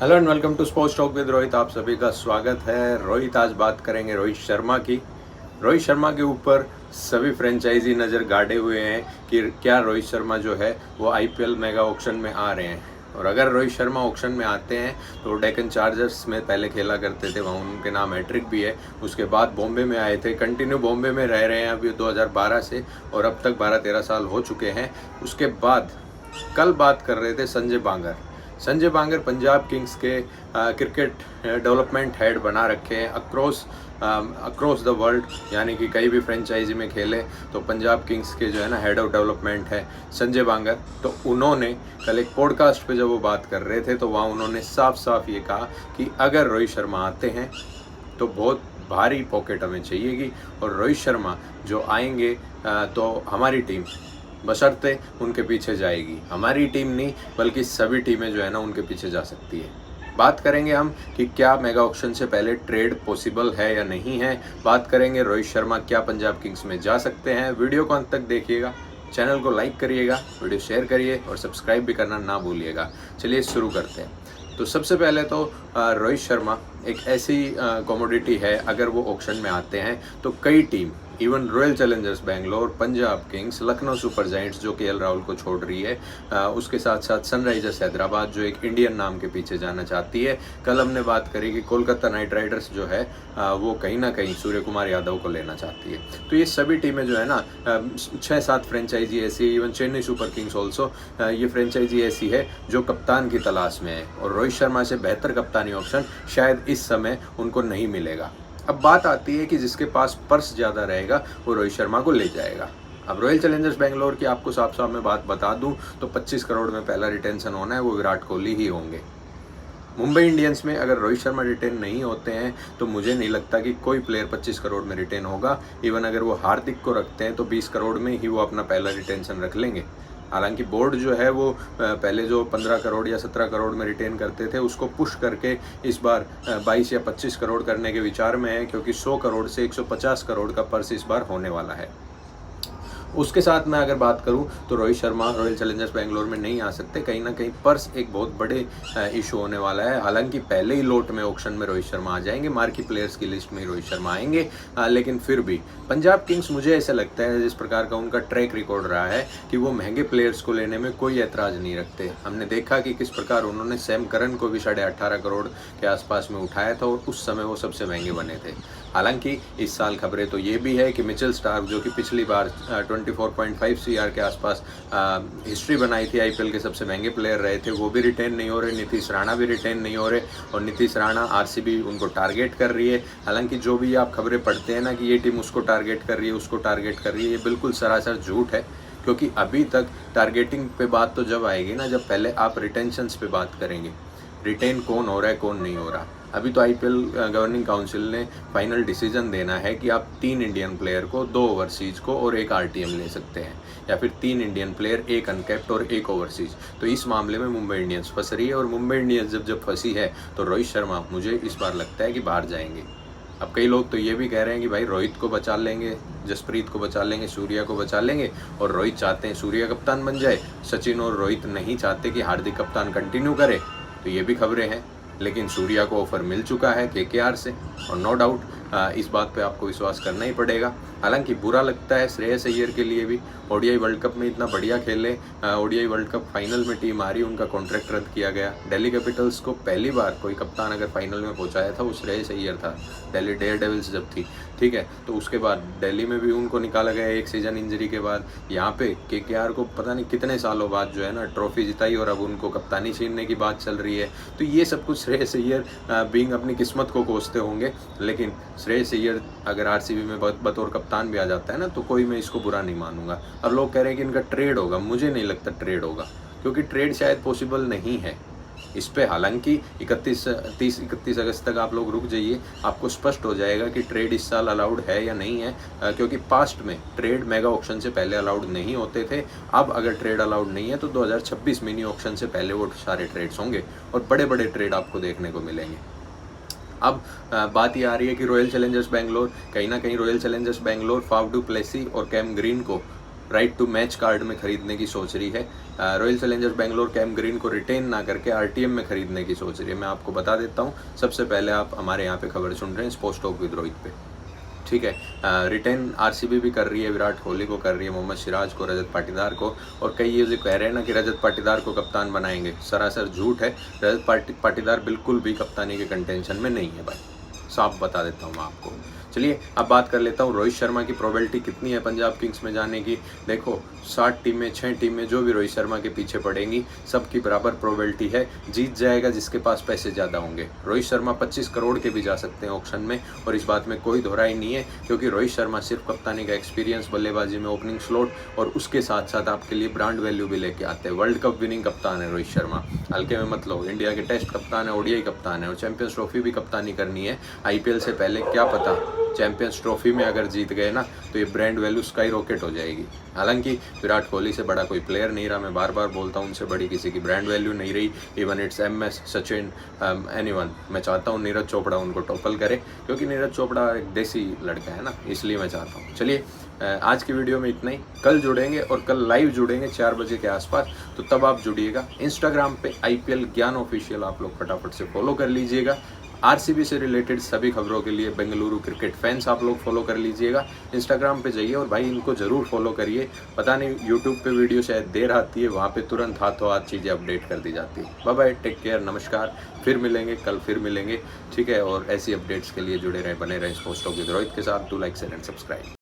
Hello and welcome to sports talk with Rohit. आप सभी का स्वागत है। रोहित आज बात करेंगे रोहित शर्मा की। रोहित शर्मा के ऊपर सभी फ्रेंचाइजी नज़र गाड़े हुए हैं कि क्या रोहित शर्मा जो है वो आईपीएल मेगा ऑक्शन में आ रहे हैं। और अगर रोहित शर्मा ऑक्शन में आते हैं तो डेक्कन चार्जर्स में पहले खेला करते थे, वहाँ उनके नाम हैट्रिक भी है। उसके बाद बॉम्बे में आए थे, कंटिन्यू बॉम्बे में रह रहे हैं अभी 2012 से, और अब तक 12-13 साल हो चुके हैं। उसके बाद कल बात कर रहे थे संजय बांगर पंजाब किंग्स के क्रिकेट डेवलपमेंट हेड बना रखे हैं अक्रॉस द वर्ल्ड, यानी कि कहीं भी फ्रेंचाइजी में खेले तो पंजाब किंग्स के जो है ना हेड ऑफ डेवलपमेंट है संजय बांगर। तो उन्होंने कल एक पॉडकास्ट पे जब वो बात कर रहे थे तो वहाँ उन्होंने साफ साफ ये कहा कि अगर रोहित शर्मा आते हैं तो बहुत भारी पॉकेट हमें चाहिएगी, और रोहित शर्मा जो आएंगे तो हमारी टीम बशर्ते उनके पीछे जाएगी। हमारी टीम नहीं बल्कि सभी टीमें जो है ना उनके पीछे जा सकती है। बात करेंगे हम कि क्या मेगा ऑक्शन से पहले ट्रेड पॉसिबल है या नहीं है। बात करेंगे रोहित शर्मा क्या पंजाब किंग्स में जा सकते हैं। वीडियो को अंत तक देखिएगा, चैनल को लाइक करिएगा, वीडियो शेयर करिए और सब्सक्राइब भी करना ना भूलिएगा। चलिए शुरू करते हैं। तो सबसे पहले तो रोहित शर्मा एक ऐसी कमोडिटी है, अगर वो ऑक्शन में आते हैं तो कई team, even royal challengers Bangalore, Punjab Kings, Lucknow super giants जो केएल राहुल को छोड़ रही है, उसके साथ साथ सनराइजर्स हैदराबाद जो एक इंडियन नाम के पीछे जाना चाहती है। कल हमने बात करी कि कोलकाता नाइट राइडर्स जो है वो कहीं ना कहीं सूर्य कुमार यादव को लेना चाहती है। तो ये सभी टीमें जो है ना 6-7 फ्रेंचाइजी ऐसी, even Chennai super Kings also, ये फ्रेंचाइजी ऐसी है जो कप्तान की तलाश में है, और रोहित शर्मा से बेहतर कप्तानी ऑप्शन शायद इस समय उनको नहीं मिलेगा। अब बात आती है कि जिसके पास पर्स ज़्यादा रहेगा वो रोहित शर्मा को ले जाएगा। अब रॉयल चैलेंजर्स बेंगलोर की आपको साफ साफ मैं बात बता दूं तो 25 करोड़ में पहला रिटेंशन होना है, वो विराट कोहली ही होंगे। मुंबई इंडियंस में अगर रोहित शर्मा रिटेन नहीं होते हैं तो मुझे नहीं लगता कि कोई प्लेयर 25 करोड़ में रिटेन होगा। इवन अगर वो हार्दिक को रखते हैं तो 20 करोड़ में ही वो अपना पहला रिटेंशन रख लेंगे। हालांकि बोर्ड जो है वो पहले जो 15 करोड़ या 17 करोड़ में रिटेन करते थे उसको पुश करके इस बार 22 या 25 करोड़ करने के विचार में है, क्योंकि 100 करोड़ से 150 करोड़ का पर्स इस बार होने वाला है। उसके साथ मैं अगर बात करूं तो रोहित शर्मा रॉयल चैलेंजर्स बेंगलोर में नहीं आ सकते। कहीं ना कहीं पर्स एक बहुत बड़े इशू होने वाला है। हालांकि पहले ही लोट में ऑक्शन में रोहित शर्मा आ जाएंगे, मार्की प्लेयर्स की लिस्ट में ही रोहित शर्मा आएंगे, लेकिन फिर भी पंजाब किंग्स मुझे ऐसा लगता है जिस प्रकार का उनका ट्रैक रिकॉर्ड रहा है कि वो महंगे प्लेयर्स को लेने में कोई ऐतराज़ नहीं रखते। हमने देखा कि किस प्रकार उन्होंने सैम करन को भी 18.5 करोड़ के आसपास में उठाया था और उस समय वो सबसे महंगे बने थे। हालांकि इस साल खबरें तो ये भी है कि मिचेल स्टार्क जो कि पिछली बार 24.5 सीआर के आसपास हिस्ट्री बनाई थी, आईपीएल के सबसे महंगे प्लेयर रहे थे, वो भी रिटेन नहीं हो रहे। नीतीश राणा भी रिटेन नहीं हो रहे, और नीतीश राणा आरसीबी उनको टारगेट कर रही है। हालांकि जो भी आप खबरें पढ़ते हैं ना कि ये टीम उसको टारगेट कर रही है, उसको टारगेट कर रही है, ये बिल्कुल सरासर झूठ है। क्योंकि अभी तक टारगेटिंग पे बात तो जब आएगी ना जब पहले आप रिटेंशंस पे बात करेंगे, रिटेन कौन हो रहा है कौन नहीं हो रहा। अभी तो आईपीएल गवर्निंग काउंसिल ने फाइनल डिसीजन देना है कि आप 3 इंडियन प्लेयर को, 2 ओवरसीज को और 1 आरटीएम ले सकते हैं, या फिर 3 इंडियन प्लेयर, 1 अनकैप्ड और 1 ओवरसीज। तो इस मामले में मुंबई इंडियंस फंस रही है, और मुंबई इंडियंस जब फंसी है तो रोहित शर्मा मुझे इस बार लगता है कि बाहर जाएंगे। अब कई लोग तो ये भी कह रहे हैं कि भाई रोहित को बचा लेंगे, जसप्रीत को बचा लेंगे, सूर्या को बचा लेंगे, और रोहित चाहते हैं सूर्या कप्तान बन जाए, सचिन और रोहित नहीं चाहते कि हार्दिक कप्तान कंटिन्यू करे। तो ये भी खबरें हैं। लेकिन सूर्या को ऑफर मिल चुका है केकेआर से, और नो डाउट इस बात पे आपको विश्वास करना ही पड़ेगा। हालांकि बुरा लगता है श्रेयस अय्यर के लिए भी, ओडीआई वर्ल्ड कप में इतना बढ़िया खेले, ओडीआई वर्ल्ड कप फाइनल में टीम आ रही, उनका कॉन्ट्रैक्ट रद्द किया गया। दिल्ली कैपिटल्स को पहली बार कोई कप्तान अगर फाइनल में पहुंचाया था वो श्रेयस अय्यर था, दिल्ली डेयर डेविल्स जब थी, ठीक है। तो उसके बाद दिल्ली में भी उनको निकाला गया एक सीजन इंजरी के बाद। यहाँ पे केकेआर को पता नहीं कितने सालों बाद जो है ना ट्रॉफी जिताई, और अब उनको कप्तानी छीनने की बात चल रही है। तो ये सब कुछ श्रेयस अय्यर बीइंग अपनी किस्मत को कोसते होंगे। लेकिन श्रेयस अय्यर अगर आरसीबी में बतौर कप्तान भी आ जाता है ना तो कोई मैं इसको बुरा नहीं मानूंगा। अब लोग कह रहे हैं कि इनका ट्रेड होगा, मुझे नहीं लगता ट्रेड होगा, क्योंकि ट्रेड शायद पॉसिबल नहीं है इस पे। हालांकि 31 अगस्त तक आप लोग रुक जाइए, आपको स्पष्ट हो जाएगा कि ट्रेड इस साल अलाउड है या नहीं है, क्योंकि पास्ट में ट्रेड मेगा ऑक्शन से पहले अलाउड नहीं होते थे। अब अगर ट्रेड अलाउड नहीं है तो 2026 मिनी ऑक्शन से पहले वो सारे ट्रेड्स होंगे, और बड़े बड़े ट्रेड आपको देखने को मिलेंगे। अब बात ये आ रही है कि रॉयल चैलेंजर्स बेंगलोर, कहीं ना कहीं royal challengers Bangalore Faf du Plessis और कैम ग्रीन को राइट टू मैच कार्ड में खरीदने की सोच रही है। Royal challengers Bangalore Cam Green को रिटेन ना करके आरटीएम में खरीदने की सोच रही है। मैं आपको बता देता हूँ, सबसे पहले आप हमारे यहाँ पे खबर सुन रहे हैं स्पोर्ट्स टॉक विद रोहित पे, ठीक है। रिटेन आरसीबी भी कर रही है, विराट कोहली को कर रही है, मोहम्मद सिराज को, रजत पाटीदार को, और कई ये जो कह रहे हैं ना कि रजत पाटीदार को कप्तान बनाएंगे, सरासर झूठ है। रजत पाटीदार बिल्कुल भी कप्तानी के कंटेंशन में नहीं है भाई, साफ बता देता हूँ मैं आपको। चलिए अब बात कर लेता हूँ रोहित शर्मा की प्रोबेबिलिटी कितनी है पंजाब किंग्स में जाने की। देखो 60 टीमें, 6 टीमें जो भी रोहित शर्मा के पीछे पड़ेंगी सबकी बराबर प्रोबेबिलिटी है, जीत जाएगा जिसके पास पैसे ज़्यादा होंगे। रोहित शर्मा 25 करोड़ के भी जा सकते हैं ऑक्शन में, और इस बात में कोई दोहराई नहीं है, क्योंकि रोहित शर्मा सिर्फ कप्तानी का एक्सपीरियंस, बल्लेबाजी में ओपनिंग स्लॉट, और उसके साथ साथ आपके लिए ब्रांड वैल्यू भी लेके आते हैं। वर्ल्ड कप विनिंग कप्तान है रोहित शर्मा, हल्के में मत लो। इंडिया के टेस्ट कप्तान है, ओडीआई कप्तान है, और चैंपियंस ट्रॉफी भी कप्तानी करनी है आईपीएल से पहले। क्या पता चैंपियंस ट्रॉफी में अगर जीत गए ना तो ये ब्रांड वैल्यू स्काई रॉकेट हो जाएगी। हालांकि विराट कोहली से बड़ा कोई प्लेयर नहीं रहा, मैं बार बार बोलता हूँ, उनसे बड़ी किसी की ब्रांड वैल्यू नहीं रही। Even it's MS, Sachin, anyone. मैं चाहता हूँ नीरज चोपड़ा उनको टॉपल करे, क्योंकि नीरज चोपड़ा एक देसी लड़का है ना, इसलिए मैं चाहता हूँ। चलिए आज की वीडियो में इतना ही। कल जुड़ेंगे, और कल लाइव जुड़ेंगे 4 बजे के आसपास, तो तब आप जुड़िएगा। इंस्टाग्राम पे आईपीएल ज्ञान ऑफिशियल आप लोग फटाफट से फॉलो कर लीजिएगा। आरसीबी से रिलेटेड सभी खबरों के लिए बेंगलुरु क्रिकेट फैंस आप लोग फॉलो कर लीजिएगा। इंस्टाग्राम पे जाइए और भाई इनको ज़रूर फॉलो करिए। पता नहीं यूट्यूब पे वीडियो शायद देर आती है, वहाँ पे तुरंत हाथों हाथ चीज़ें अपडेट कर दी जाती है। बाय बाय, टेक केयर, नमस्कार। फिर मिलेंगे, कल फिर मिलेंगे, ठीक है। और ऐसी अपडेट्स के लिए जुड़े रहें, बने रहें स्पोर्ट्स टॉक विद रोहित के साथ। Do like, share and subscribe.